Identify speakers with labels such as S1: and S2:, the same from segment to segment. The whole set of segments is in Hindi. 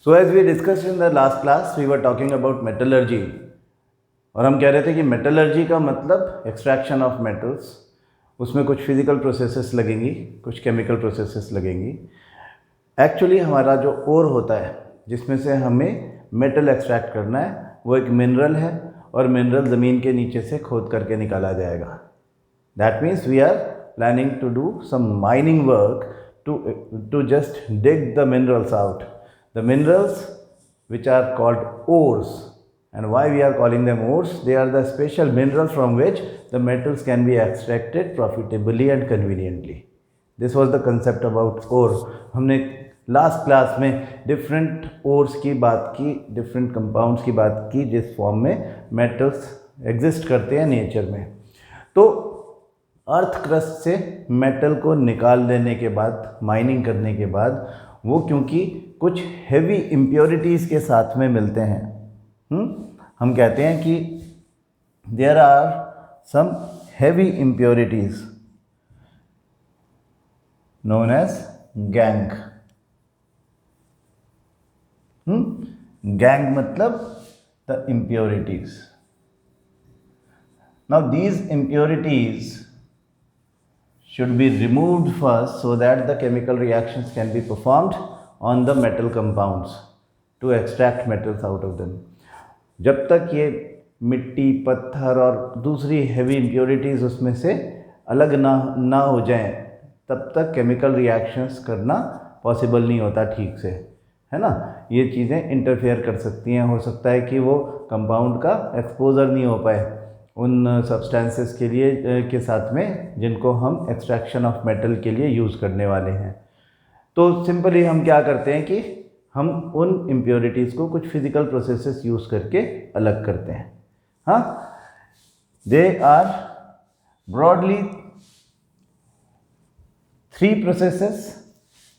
S1: So as we discussed in the last class, we were talking about metallurgy. और हम कह रहे थे कि मेटलर्जी का मतलब एक्सट्रैक्शन ऑफ मेटल्स, उसमें कुछ फिजिकल प्रोसेसेस लगेंगी, कुछ केमिकल प्रोसेसेस लगेंगी। एक्चुअली हमारा जो ओर होता है जिसमें से हमें मेटल एक्सट्रैक्ट करना है, वो एक मिनरल है और मिनरल ज़मीन के नीचे से खोद करके निकाला जाएगा। That means we are planning to do some mining work to just dig the minerals out. The minerals which are called ores, and why we are calling them ores? They are the special minerals from which the metals can be extracted profitably and conveniently. This was the concept about ore. हमने लास्ट क्लास में डिफरेंट ओर्स की बात की, डिफरेंट कंपाउंड्स की बात की जिस फॉर्म में मेटल्स एग्जिस्ट करते हैं नेचर में। तो अर्थ क्रस्ट से मेटल को निकाल देने के बाद, माइनिंग करने के बाद, वो क्योंकि कुछ हेवी इम्प्योरिटीज़ के साथ में मिलते हैं, हम कहते हैं कि there are some heavy impurities known as gangue. Gangue मतलब the impurities. Now these impurities should be removed first so that the chemical reactions can be performed on the metal compounds to extract metals out of them. जब तक ये मिट्टी, पत्थर और दूसरी heavy impurities उसमें से अलग ना हो जाएं, तब तक chemical reactions करना possible नहीं होता ठीक से, है ना। ये चीज़ें इंटरफेयर कर सकती हैं, हो सकता है कि वो कंपाउंड का एक्सपोजर नहीं हो पाए उन सब्सटेंसेस के लिए के साथ में जिनको हम एक्सट्रैक्शन ऑफ मेटल के लिए यूज़ करने वाले हैं। तो सिंपली हम क्या करते हैं कि हम उन इम्प्योरिटीज़ को कुछ फिजिकल प्रोसेसेस यूज़ करके अलग करते हैं। हाँ, दे आर ब्रॉडली 3 प्रोसेसेस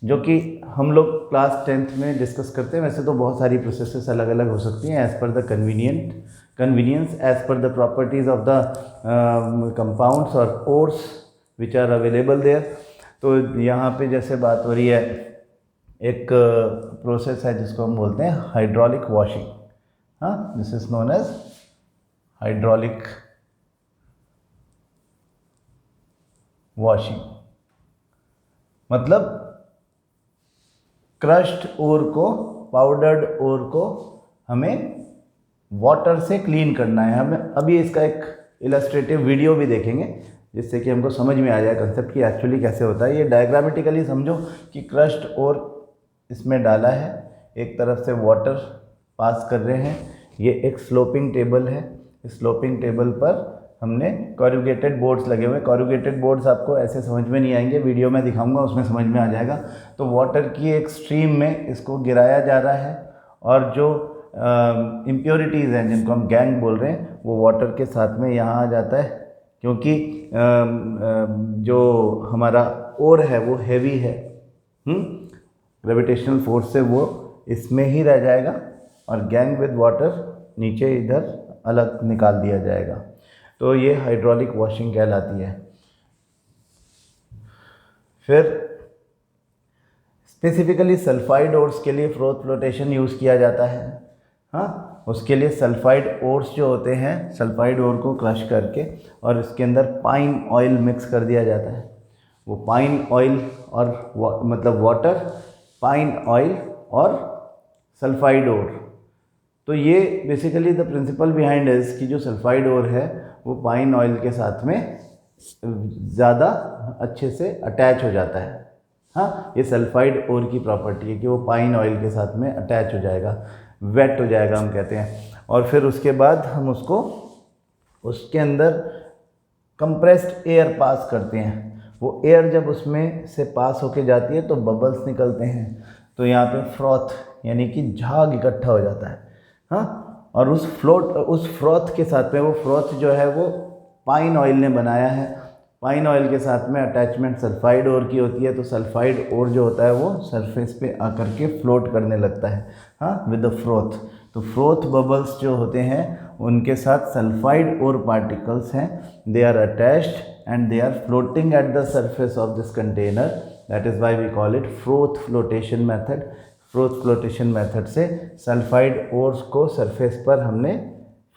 S1: जो कि हम लोग क्लास 10th में डिस्कस करते हैं। वैसे तो बहुत सारी प्रोसेसेस अलग अलग हो सकती हैं as per the convenience, as per the properties of the compounds or ores which are available there. तो यहाँ पे जैसे बात हो रही है, एक प्रोसेस है जिसको हम बोलते हैं हाइड्रोलिक वॉशिंग। हाँ, this is known as hydraulic washing. मतलब क्रश्ड ओर को, पाउडर्ड ओर को हमें वाटर से क्लीन करना है। हम अभी इसका एक इलस्ट्रेटिव वीडियो भी देखेंगे जिससे कि हमको समझ में आ जाए कंसेप्ट कि एक्चुअली कैसे होता है। ये डायग्रामेटिकली समझो कि क्रश्ड ओर इसमें डाला है, एक तरफ से वाटर पास कर रहे हैं, ये एक स्लोपिंग टेबल है। इस स्लोपिंग टेबल पर हमने कॉरुगेटेड बोर्ड्स लगे हुए हैं। कॉरुगेटेड बोर्ड्स आपको ऐसे समझ में नहीं आएंगे, वीडियो में दिखाऊंगा उसमें समझ में आ जाएगा। तो वाटर की एक स्ट्रीम में इसको गिराया जा रहा है और जो इम्प्योरिटीज़ हैं जिनको हम गैंग बोल रहे हैं वो वाटर के साथ में यहाँ आ जाता है, क्योंकि जो हमारा ओर है वो हैवी है, ग्रेविटेशनल फोर्स से वो इसमें ही रह जाएगा और गैंग विद वाटर नीचे इधर अलग निकाल दिया जाएगा। तो ये हाइड्रोलिक वॉशिंग कहलाती है। फिर स्पेसिफिकली सल्फाइड ओर्स के लिए फ्लोट फ्लोटेशन यूज़ किया जाता है। हाँ, उसके लिए सल्फाइड ओर्स जो होते हैं, सल्फाइड ओर को क्रश करके और इसके अंदर पाइन ऑयल मिक्स कर दिया जाता है। वो पाइन ऑयल और मतलब वाटर, पाइन ऑयल और सल्फाइड ओर। तो ये basically the principle behind is कि जो सल्फाइड ओर है वो पाइन ऑयल के साथ में ज़्यादा अच्छे से अटैच हो जाता है। हाँ, ये सल्फाइड ओर की प्रॉपर्टी है कि वो पाइन ऑयल के साथ में अटैच हो जाएगा, वेट हो जाएगा हम कहते हैं। और फिर उसके बाद हम उसको उसके अंदर कंप्रेस्ड एयर पास करते हैं। वो एयर जब उसमें से पास होके जाती है तो बबल्स निकलते हैं, तो यहाँ पे फ्रॉथ यानी कि झाग इकट्ठा हो जाता है। हाँ, और उस फ्रॉथ के साथ में, वो फ्रॉथ जो है वो पाइन ऑयल ने बनाया है। पाइन ऑयल के साथ में अटैचमेंट सल्फाइड ओर की होती है, तो सल्फाइड ओर जो होता है वो सरफेस पे आकर के फ्लोट करने लगता है, हाँ, विद द फ्रोथ। तो फ्रोथ बबल्स जो होते हैं उनके साथ सल्फाइड ओर पार्टिकल्स हैं, they are attached and they are floating at the surface of this container. That is why we call it froth flotation method. Flotation method से सल्फाइड ओर्स को सरफेस पर हमने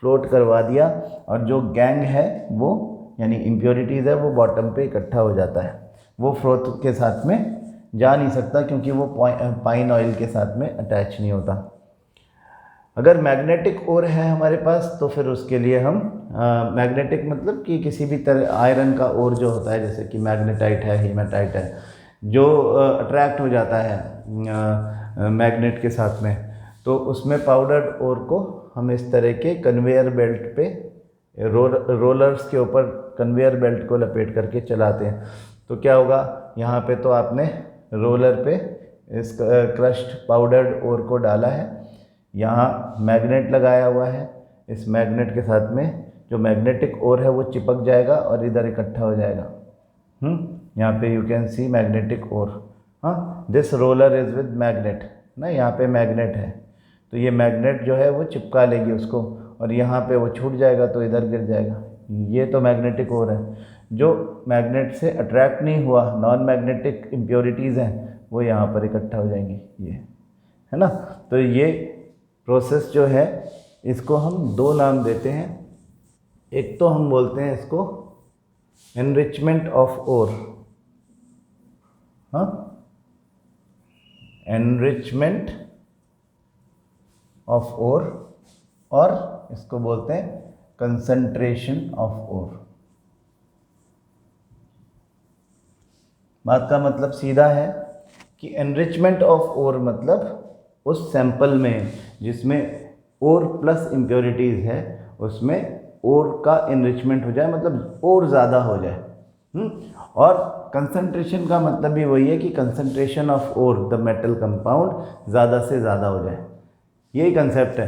S1: फ्लोट करवा दिया, और जो गैंग है वो यानी इम्प्योरिटीज़ है वो बॉटम पे इकट्ठा हो जाता है। वो फ्रोथ के साथ में जा नहीं सकता क्योंकि वो पाइन ऑयल के साथ में अटैच नहीं होता। अगर मैग्नेटिक ओर है हमारे पास तो फिर उसके लिए हम मैग्नेटिक मतलब कि किसी भी तरह आयरन का ओर जो होता है, जैसे कि मैग्नेटाइट है, हीमाटाइट है, जो अट्रैक्ट हो जाता है मैग्नेट के साथ में, तो उसमें पाउडर्ड ओर को हम इस तरह के कन्वेयर बेल्ट पे रोलर्स के ऊपर कन्वेयर बेल्ट को लपेट करके चलाते हैं। तो क्या होगा, यहाँ पे तो आपने रोलर पे इस क्रश्ड पाउडर्ड ओर को डाला है, यहाँ मैग्नेट लगाया हुआ है, इस मैग्नेट के साथ में जो मैग्नेटिक ओर है वो चिपक जाएगा और इधर इकट्ठा हो जाएगा। यहाँ पे यू कैन सी मैग्नेटिक ओर। हाँ, this roller is with magnet ना, यहाँ पे मैग्नेट है तो ये मैग्नेट जो है वो चिपका लेगी उसको, और यहाँ पे वो छूट जाएगा तो इधर गिर जाएगा। ये तो मैग्नेटिक ओर है। जो मैग्नेट से अट्रैक्ट नहीं हुआ, नॉन मैग्नेटिक इम्प्योरिटीज़ हैं, वो यहाँ पर इकट्ठा हो जाएंगी, ये है ना। तो ये प्रोसेस जो है इसको हम दो नाम देते हैं। एक तो हम बोलते हैं इसको एनरिचमेंट ऑफ ओर, हाँ, एनरिचमेंट ऑफ ओर, और इसको बोलते हैं कंसंट्रेशन ऑफ ओर। बात का मतलब सीधा है कि एनरिचमेंट ऑफ ओर मतलब उस सैंपल में जिसमें ओर प्लस इम्प्योरिटीज़ है उसमें ओर का इनरिचमेंट हो जाए, मतलब ओर ज़्यादा हो जाए। और कंसंट्रेशन का मतलब भी वही है कि concentration of ore the metal compound ज़्यादा से ज़्यादा हो जाए, यही कंसेप्ट है।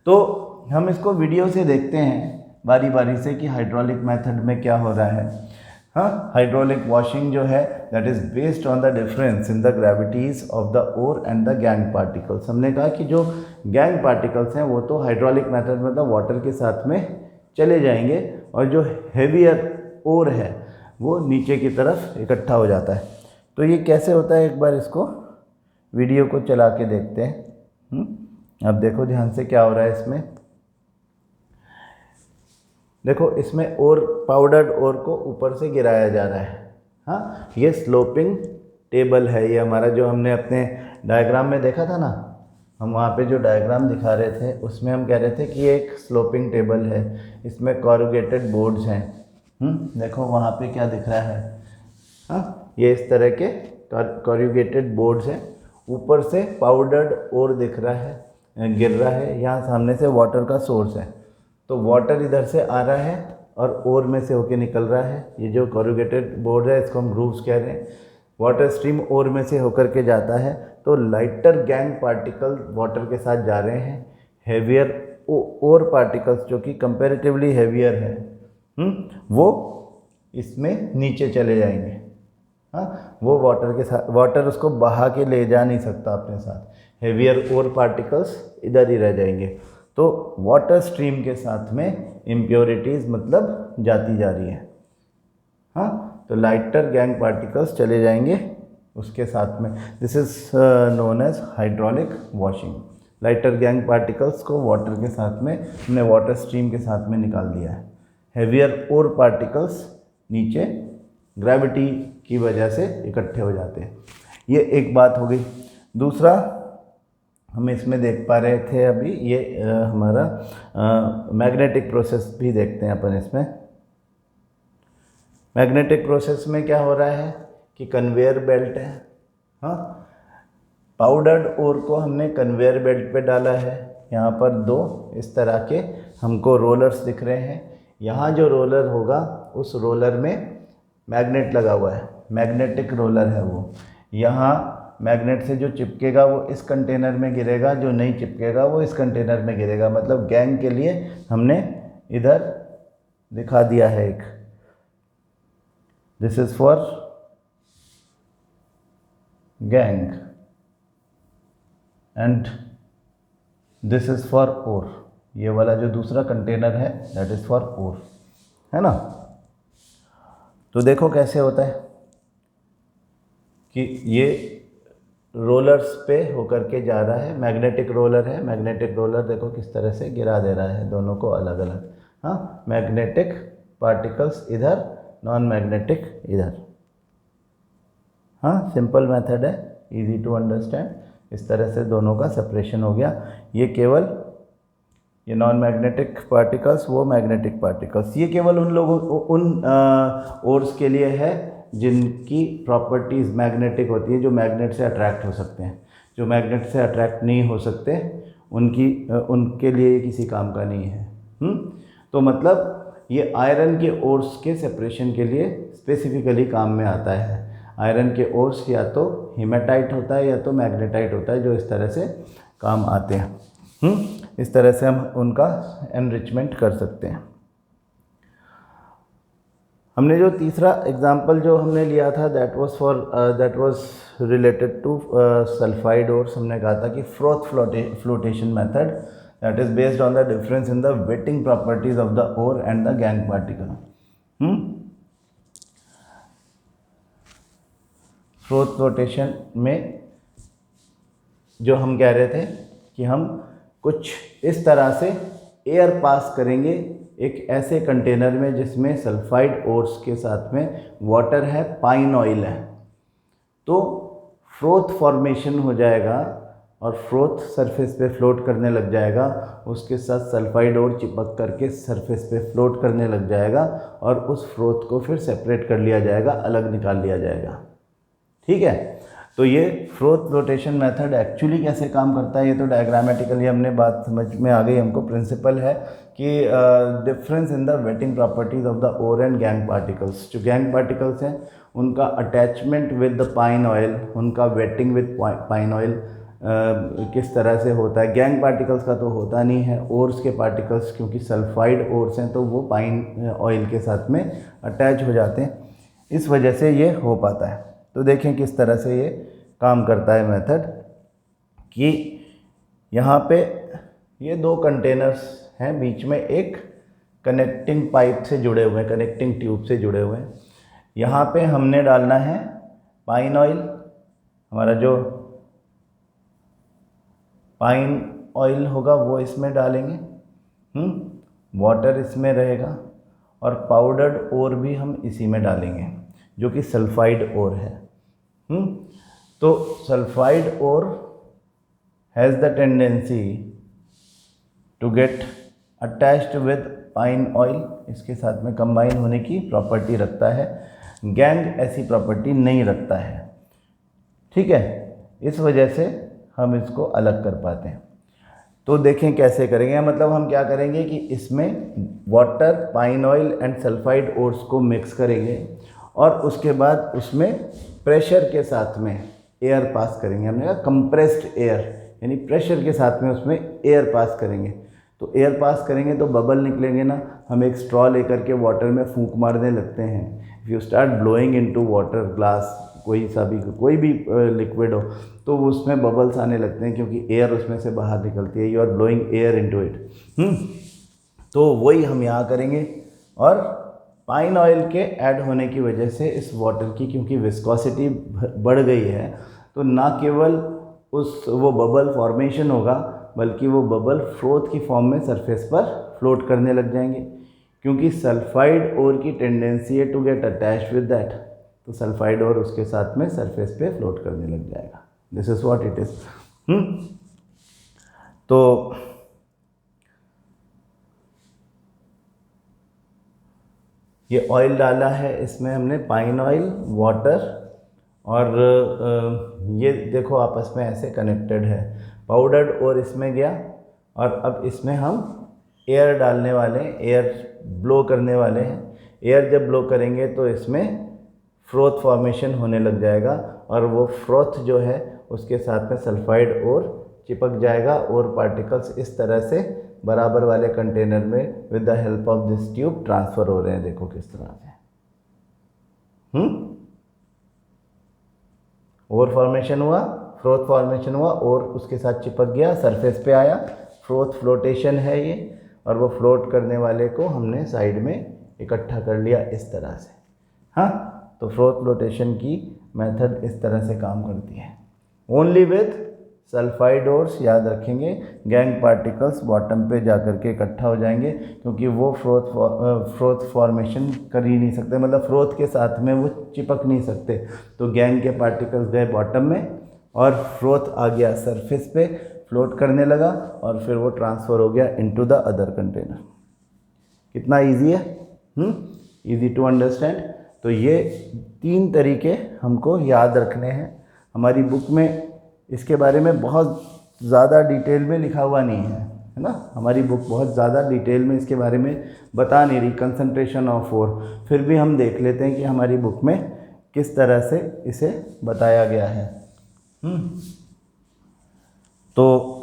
S1: तो हम इसको वीडियो से देखते हैं बारी बारी से कि हाइड्रोलिक मेथड में क्या हो रहा है। हाँ, हाइड्रोलिक वॉशिंग जो है that is based on the difference in the gravities of the ore and the gangue particles. हमने कहा कि जो गैंग पार्टिकल्स हैं वो तो हाइड्रोलिक मेथड मतलब वाटर के साथ में चले जाएंगे, और जो हेवियर ओर है वो नीचे की तरफ इकट्ठा हो जाता है। तो ये कैसे होता है, एक बार इसको वीडियो को चला के देखते हैं। अब देखो ध्यान से क्या हो रहा है इसमें। देखो इसमें ओर, पाउडर्ड ओर को ऊपर से गिराया जा रहा है। हाँ, ये स्लोपिंग टेबल है, ये हमारा जो हमने अपने डायग्राम में देखा था ना, हम वहाँ पे जो डायग्राम दिखा रहे थे उसमें हम कह रहे थे कि ये एक स्लोपिंग टेबल है, इसमें कॉरुगेटेड बोर्ड्स हैं। देखो वहाँ पे क्या दिख रहा है। हाँ, ये इस तरह के कॉरुगेटेड बोर्ड्स हैं, ऊपर से पाउडर्ड ओर दिख रहा है, गिर रहा है, यहाँ सामने से वाटर का सोर्स है, तो वाटर इधर से आ रहा है और ओर में से होके निकल रहा है। ये जो कॉरुगेटेड बोर्ड है इसको हम ग्रूव्स कह रहे हैं। वाटर स्ट्रीम ओर में से होकर के जाता है, तो लाइटर गैंग पार्टिकल वाटर के साथ जा रहे हैं, हेवियर ओर पार्टिकल्स जो कि कंपैरेटिवली हेवियर है वो इसमें नीचे चले जाएंगे। हाँ, वो वाटर के साथ, वाटर उसको बहा के ले जा नहीं सकता अपने साथ, हेवियर ओर पार्टिकल्स इधर ही रह जाएंगे। तो वाटर स्ट्रीम के साथ में इम्प्योरिटीज़ मतलब जाती जा रही है। हाँ, तो लाइटर गैंग पार्टिकल्स चले जाएंगे उसके साथ में। This is known as hydraulic washing. Lighter gangue particles को वाटर के साथ में हमने वाटर स्ट्रीम के साथ में निकाल दिया है। हेवियर ओर पार्टिकल्स नीचे ग्रेविटी की वजह से इकट्ठे हो जाते हैं। ये एक बात हो गई। दूसरा हम इसमें देख पा रहे थे अभी, ये हमारा मैग्नेटिक प्रोसेस भी देखते हैं अपन इसमें। मैग्नेटिक प्रोसेस में क्या हो रहा है कि कन्वेयर बेल्ट है। हाँ, पाउडर्ड ओर को हमने कन्वेयर बेल्ट पे डाला है। यहाँ पर दो इस तरह के हमको रोलर्स दिख रहे हैं। यहाँ जो रोलर होगा उस रोलर में मैग्नेट लगा हुआ है, मैग्नेटिक रोलर है वो। यहाँ मैग्नेट से जो चिपकेगा वो इस कंटेनर में गिरेगा, जो नहीं चिपकेगा वो इस कंटेनर में गिरेगा। मतलब गैंग के लिए हमने इधर दिखा दिया है एक, this is for gangue and this is for ore. ये वाला जो दूसरा कंटेनर है दैट इज फॉर ओर, है ना। तो देखो कैसे होता है कि ये रोलर्स पे होकर के जा रहा है, मैग्नेटिक रोलर है, मैग्नेटिक रोलर देखो किस तरह से गिरा दे रहा है दोनों को अलग अलग। हाँ, मैग्नेटिक पार्टिकल्स इधर, नॉन मैग्नेटिक इधर। हाँ, सिंपल मेथड है, इजी टू अंडरस्टैंड। इस तरह से दोनों का सेपरेशन हो गया। ये केवल ये नॉन मैग्नेटिक पार्टिकल्स, वो मैग्नेटिक पार्टिकल्स, ये केवल उन लोगों उन ओर्स के लिए है जिनकी प्रॉपर्टीज़ मैग्नेटिक होती है, जो मैग्नेट से अट्रैक्ट हो सकते हैं। जो मैग्नेट से अट्रैक्ट नहीं हो सकते उनके लिए किसी काम का नहीं है। तो मतलब ये आयरन के ओर्स के सेपरेशन के लिए स्पेसिफिकली काम में आता है। आयरन के ओर्स या तो हेमाटाइट होता है या तो मैग्नेटाइट होता है, जो इस तरह से काम आते हैं। इस तरह से हम उनका एनरिचमेंट कर सकते हैं। हमने जो तीसरा एग्जाम्पल जो हमने लिया था that was related to sulphide ores. हमने कहा था कि froth flotation method that is based on the difference in the wetting properties of the ore and the gangue particle. Froth flotation में जो हम कह रहे थे कि हम कुछ इस तरह से एयर पास करेंगे एक ऐसे कंटेनर में जिसमें सल्फाइड ओर्स के साथ में वाटर है, पाइन ऑयल है, तो फ्रोथ फॉर्मेशन हो जाएगा और फ्रोथ सरफेस पे फ्लोट करने लग जाएगा। उसके साथ सल्फाइड ओर चिपक करके सरफेस पे फ्लोट करने लग जाएगा और उस फ्रोथ को फिर सेपरेट कर लिया जाएगा, अलग निकाल लिया जाएगा। ठीक है, तो ये फ्रोथ फ्लोटेशन मेथड एक्चुअली कैसे काम करता है, ये तो डायग्रामेटिकली हमने बात समझ में आ गई हमको। प्रिंसिपल है कि difference in the wetting properties of the ore and gangue particles. जो गैंग पार्टिकल्स हैं उनका attachment with the pine oil, उनका वेटिंग विद पाइन ऑयल किस तरह से होता है। गैंग पार्टिकल्स का तो होता नहीं है, ओर्स के पार्टिकल्स क्योंकि सल्फाइड ओर्स हैं तो वो पाइन ऑयल के साथ में अटैच हो जाते हैं, इस वजह से ये हो पाता है। तो देखें किस तरह से ये काम करता है मेथड, कि यहाँ पे ये दो कंटेनर्स हैं, बीच में एक कनेक्टिंग पाइप से जुड़े हुए हैं, कनेक्टिंग ट्यूब से जुड़े हुए हैं। यहाँ पे हमने डालना है पाइन ऑयल, हमारा जो पाइन ऑयल होगा वो इसमें डालेंगे, वाटर इसमें रहेगा और पाउडर्ड ओर भी हम इसी में डालेंगे जो कि सल्फाइड ओर है। तो sulphide ore has the tendency to get attached with pine oil, इसके साथ में कंबाइन होने की प्रॉपर्टी रखता है। गैंग ऐसी प्रॉपर्टी नहीं रखता है। ठीक है, इस वजह से हम इसको अलग कर पाते हैं। तो देखें कैसे करेंगे, मतलब हम क्या करेंगे कि इसमें water, pine oil and sulphide ores को मिक्स करेंगे और उसके बाद उसमें प्रेशर के साथ में एयर पास करेंगे। हमने कहा कंप्रेस्ड एयर, यानी प्रेशर के साथ में उसमें एयर पास करेंगे। तो एयर पास करेंगे तो बबल निकलेंगे ना। हम एक स्ट्रॉ लेकर के वाटर में फूंक मारने लगते हैं। If you start blowing into water, glass कोई भी लिक्विड हो, तो उसमें बबल्स आने लगते हैं क्योंकि एयर उसमें से बाहर निकलती है। You are blowing air into it. तो वही हम यहाँ करेंगे। और पाइन ऑयल के ऐड होने की वजह से इस वाटर की क्योंकि विस्कोसिटी बढ़ गई है, तो ना केवल वो बबल फॉर्मेशन होगा बल्कि वो बबल फ्रोथ की फॉर्म में सरफेस पर फ्लोट करने लग जाएंगे, क्योंकि सल्फाइड ओर की टेंडेंसी है to get attached with that. तो सल्फाइड ओर उसके साथ में सरफेस पे फ्लोट करने लग जाएगा। This is what it is. तो ये ऑयल डाला है, इसमें हमने पाइन ऑयल, वाटर और ये देखो आपस में ऐसे कनेक्टेड है। पाउडर्ड और इसमें गया और अब इसमें हम एयर डालने वाले हैं, एयर ब्लो करने वाले हैं। एयर जब ब्लो करेंगे तो इसमें फ्रोथ फॉर्मेशन होने लग जाएगा और वो फ्रोथ जो है उसके साथ में सल्फाइड और चिपक जाएगा और पार्टिकल्स इस तरह से बराबर वाले कंटेनर में with the help of this tube transfer हो रहे हैं। देखो किस तरह से और फॉर्मेशन हुआ, फ्रोथ फॉर्मेशन हुआ और उसके साथ चिपक गया, सरफेस पे आया। फ्रोथ फ्लोटेशन है ये, और वो फ्लोट करने वाले को हमने साइड में इकट्ठा कर लिया इस तरह से। हाँ, तो फ्रोथ फ्लोटेशन की मेथड इस तरह से काम करती है।
S2: ओनली विथ सल्फाइड ओर्स, याद रखेंगे। गैंग पार्टिकल्स बॉटम पे जाकर के इकट्ठा हो जाएंगे, क्योंकि वो फ्रोथ फॉर्मेशन कर ही नहीं सकते, मतलब फ्रोथ के साथ में वो चिपक नहीं सकते। तो गैंग के पार्टिकल्स गए बॉटम में और फ्रोथ आ गया सरफेस पे, फ्लोट करने लगा और फिर वो ट्रांसफ़र हो गया इनटू द अदर कंटेनर। कितना ईजी है, ईजी टू अंडरस्टैंड। तो ये 3 तरीके हमको याद रखने हैं। हमारी बुक में इसके बारे में बहुत ज़्यादा डिटेल में लिखा हुआ नहीं है ना, हमारी बुक बहुत ज़्यादा डिटेल में इसके बारे में बता नहीं रही, कंसंट्रेशन ऑफ ओर। फिर भी हम देख लेते हैं कि हमारी बुक में किस तरह से इसे बताया गया है। तो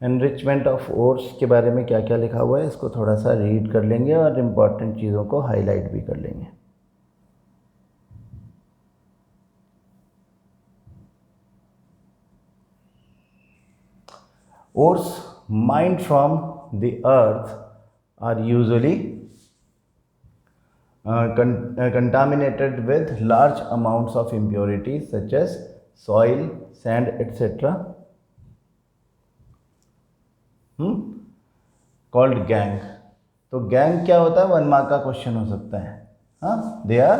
S2: एनरिचमेंट ऑफ ओर्स के बारे में क्या क्या लिखा हुआ है, इसको थोड़ा सा रीड कर लेंगे और इम्पॉर्टेंट चीज़ों को हाईलाइट भी कर लेंगे। Ores mined from the earth are usually contaminated with large amounts of impurities such as soil, sand, etc. Called gang. तो गैंग क्या होता है, 1 मार्क का क्वेश्चन हो सकता है। हाँ, they are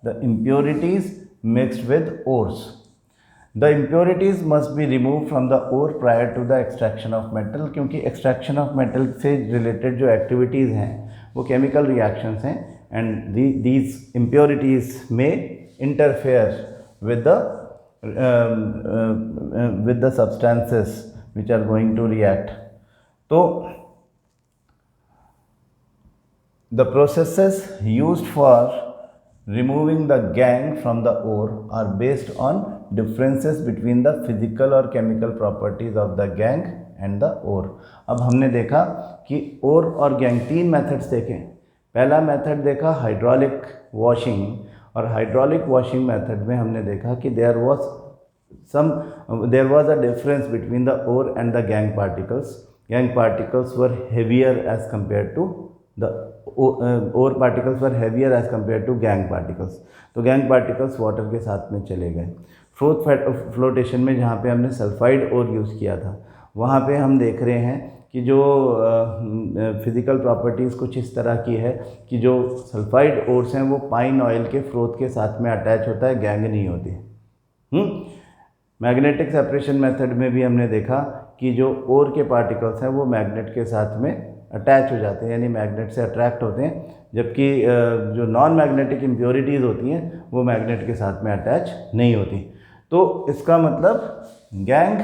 S2: the impurities mixed with ores. The impurities must be removed from the ore prior to the extraction of metal, क्योंकि extraction of metal से related जो activities हैं वो chemical reactions हैं, and these impurities may interfere with the substances which are going to react. तो the processes used for removing the gang from the ore are based on differences between the physical और chemical properties of the gang and the ore. अब हमने देखा कि ore और gang 3 मेथड्स देखे। पहला मेथड देखा हाइड्रोलिक वॉशिंग, और हाइड्रोलिक वॉशिंग मेथड में हमने देखा कि there was a difference between the ore and the gangue particles. Gangue particles were heavier as compare to the ore particles were heavier as compare to gangue particles. तो गैंग पार्टिकल्स वाटर के साथ में चले गए। फ्लोटेशन में जहाँ पे हमने सल्फाइड ओर यूज़ किया था, वहाँ पे हम देख रहे हैं कि जो फिज़िकल प्रॉपर्टीज़ कुछ इस तरह की है कि जो सल्फाइड ओर्स हैं वो पाइन ऑयल के फ्रोथ के साथ में अटैच होता है, गैंग नहीं होती। मैग्नेटिक सेपरेशन मेथड में भी हमने देखा कि जो ओर के पार्टिकल्स हैं वो मैग्नेट के साथ में अटैच हो जाते हैं, यानी मैग्नेट से अट्रैक्ट होते हैं, जबकि जो नॉन मैग्नेटिक इम्प्योरिटीज़ होती हैं वो मैग्नेट के साथ में अटैच नहीं होती। तो इसका मतलब गैंग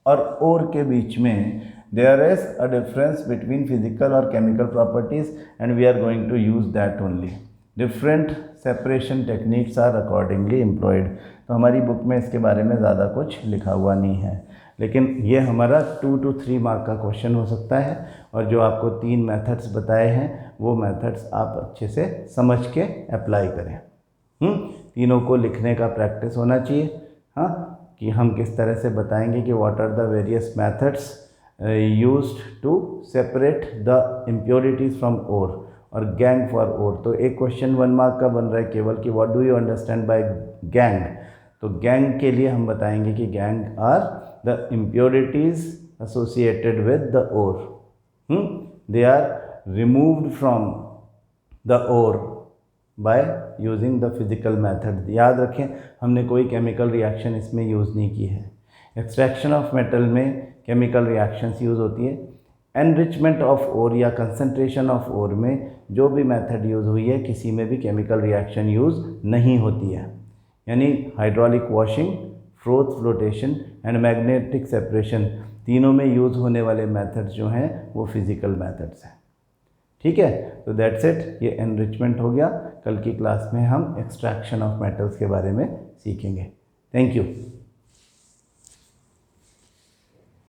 S2: और ओर के बीच में there is a difference between physical और chemical properties, and we are going to use that only. Different separation techniques are accordingly employed. तो हमारी बुक में इसके बारे में ज़्यादा कुछ लिखा हुआ नहीं है, लेकिन ये हमारा 2 to 3 मार्क का क्वेश्चन हो सकता है। और जो आपको 3 मेथड्स बताए हैं वो मेथड्स आप अच्छे से समझ के अप्लाई करें। तीनों को लिखने का प्रैक्टिस होना चाहिए। हाँ, कि हम किस तरह से बताएंगे कि what are the various methods used to separate the impurities from ore और गैंग फॉर ओर। तो एक क्वेश्चन 1 मार्क का बन रहा है केवल कि what do you understand by gangue. तो गैंग के लिए हम बताएंगे कि gangue are the impurities associated with the ore. They are removed from the ore by using the physical method. याद रखें, हमने कोई केमिकल रिएक्शन इसमें यूज़ नहीं की है। एक्सट्रैक्शन ऑफ मेटल में केमिकल रिएक्शंस यूज़ होती है। एनरिचमेंट ऑफ ओर या कंसंट्रेशन ऑफ ओर में जो भी मेथड यूज़ हुई है किसी में भी केमिकल रिएक्शन यूज़ नहीं होती है, यानी hydraulic washing, froth flotation and magnetic separation, तीनों में यूज़ होने वाले मेथड्स जो हैं वो फिज़िकल मेथड्स हैं। ठीक है, तो दैट्स इट, ये एनरिचमेंट हो गया। कल की क्लास में हम एक्सट्रैक्शन ऑफ मेटल्स के बारे में सीखेंगे। Thank you.